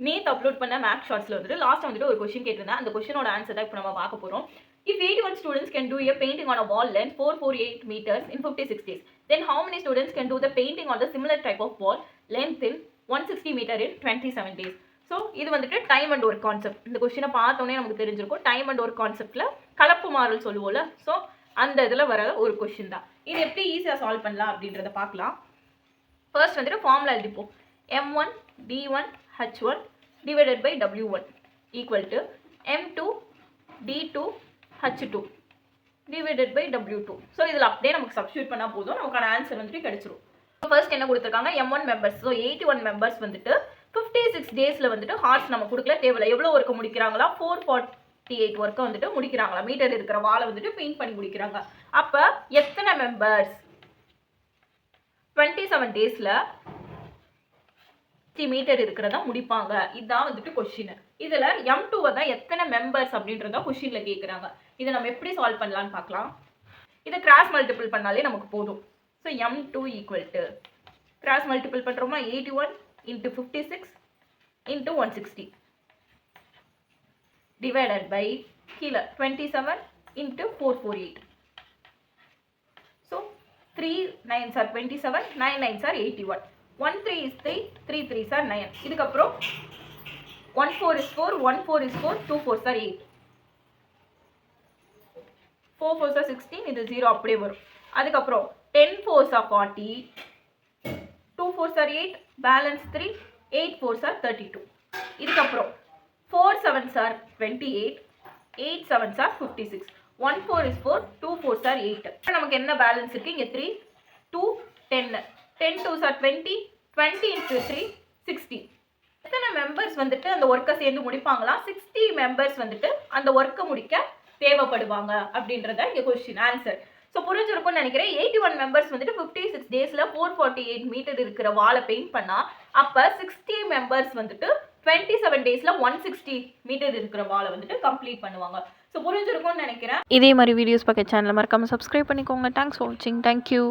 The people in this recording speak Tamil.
நேற்று அப்லோட் பண்ண மேக்ஸ் ஷார்ட்ஸில் வந்துட்டு லாஸ்ட் வந்துட்டு ஒரு கொஸ்டின் கேட்டிருந்தேன். அந்த கொஸ்டினோட ஆன்சர் தான் இப்போ நம்ம பார்க்க போகிறோம். If 81 students can do a painting on a wall length 448 meters in 56 days, then how many students can do the painting on the similar type of wall length in 160 meter in 27 days? So இது வந்துட்டு டைம் அண்ட் ஒர்க் கான்செப்ட். இந்த கொஸ்டினை பார்த்தோன்னே நமக்கு தெரிஞ்சிருக்கும். டைம் அண்ட் ஒர்க் கான்செப்டில் கலப்பு மாறல் சொல்லுவோம்ல, ஸோ அந்த இதில் வர ஒரு கொஸ்டின் தான். இது எப்படி ஈஸியாக சால்வ் பண்ணலாம் அப்படின்றத பார்க்கலாம். ஃபர்ஸ்ட் வந்துட்டு formula எழுதிப்போம். M1 D1 H1 divided by W1 equal to M2 D2 H2 divided by W2. So இதில் அப்படியே நமக்கு சப்ஸ்டியூட் பண்ணால் போதும், நமக்கான ஆன்சர் வந்துட்டு கிடைச்சிரும். ஃபர்ஸ்ட் என்ன கொடுத்துருக்காங்க, M1 மெம்பர்ஸ். ஸோ 81 மெம்பர்ஸ் வந்துட்டு 56 டேஸில் வந்துட்டு ஹார்ட்ஸ் நம்ம கொடுக்கல, தேவையில்லை. எவ்வளோ ஒர்க்கு முடிக்கிறாங்களா, 448 ஒர்க்கை வந்துட்டு முடிக்கிறாங்களா, மீட்டர் இருக்கிற வாழை வந்துட்டு பெயிண்ட் பண்ணி முடிக்கிறாங்க. அப்போ எத்தனை மெம்பர்ஸ் 27 டேஸில் மீட்டர் இருக்கிறதா முடிப்பாங்க, இதுதான் வந்துட்டு கொஸ்டின். இதில் M2 தான் எத்தனை மெம்பர்ஸ் அப்படின்றத கொஸ்டினில் கேட்குறாங்க. இதை நம்ம எப்படி சால்வ் பண்ணலான்னு பார்க்கலாம். இதை கிராஸ் மல்டிபிள் பண்ணாலே நமக்கு போதும். So M2 equal to cross multiple பண்ணுறோமா, 81 into 56 into 160 divided by கீழே 27 into 448. So 3 9s are 27, 9 9s are 81. 1 3 is 3, 3 3s are 9. இதுக்கப்புறம் 1 4 is 4, 1 4 is 4, 2 4s are 8, 4 4s are 16, இது 0 அப்படியே வரும். அதுக்கப்புறம் 10 4s are 40, 2 4s are 8, balance 3, 8 4s are 32. இதுக்கப்புறம் 4 7s are 28, 8 7s are 56, 1 4 is 4, 2 4s are 8. நமக்கு என்ன பேலன்ஸ் இருக்கு, இங்கே 3 2 10, 10 2s are 20, 20 into 3 60. எத்தனை மெம்பர்ஸ் வந்துட்டு அந்த ஒர்க்கை சேர்ந்து முடிப்பாங்களா, 60 மெம்பர்ஸ் வந்துட்டு அந்த ஒர்க்கை முடிக்க தேவைப்படுவாங்க அப்படின்றத இங்கே கொஸ்டின் ஆன்சர். ஸோ புரிஞ்சிருக்கும்னு நினைக்கிறேன். 81 மெம்பர்ஸ் வந்துட்டு 56 டேஸில் 448 மீட்டர் இருக்கிற வாலை பெயிண்ட் பண்ணால், அப்போ 60 மெம்பர்ஸ் வந்துட்டு 27 டேஸில் 160 மீட்டர் இருக்கிற வாலை வந்துட்டு கம்ப்ளீட் பண்ணுவாங்க. ஸோ புரிஞ்சிருக்கும்னு நினைக்கிறேன். இதே மாதிரி வீடியோஸ் பார்க்க சேனலை மறக்காமல் சப்ஸ்கிரைப் பண்ணிக்கோங்க. தேங்க்ஸ் ஃபார் வாட்சிங். தேங்க்யூ.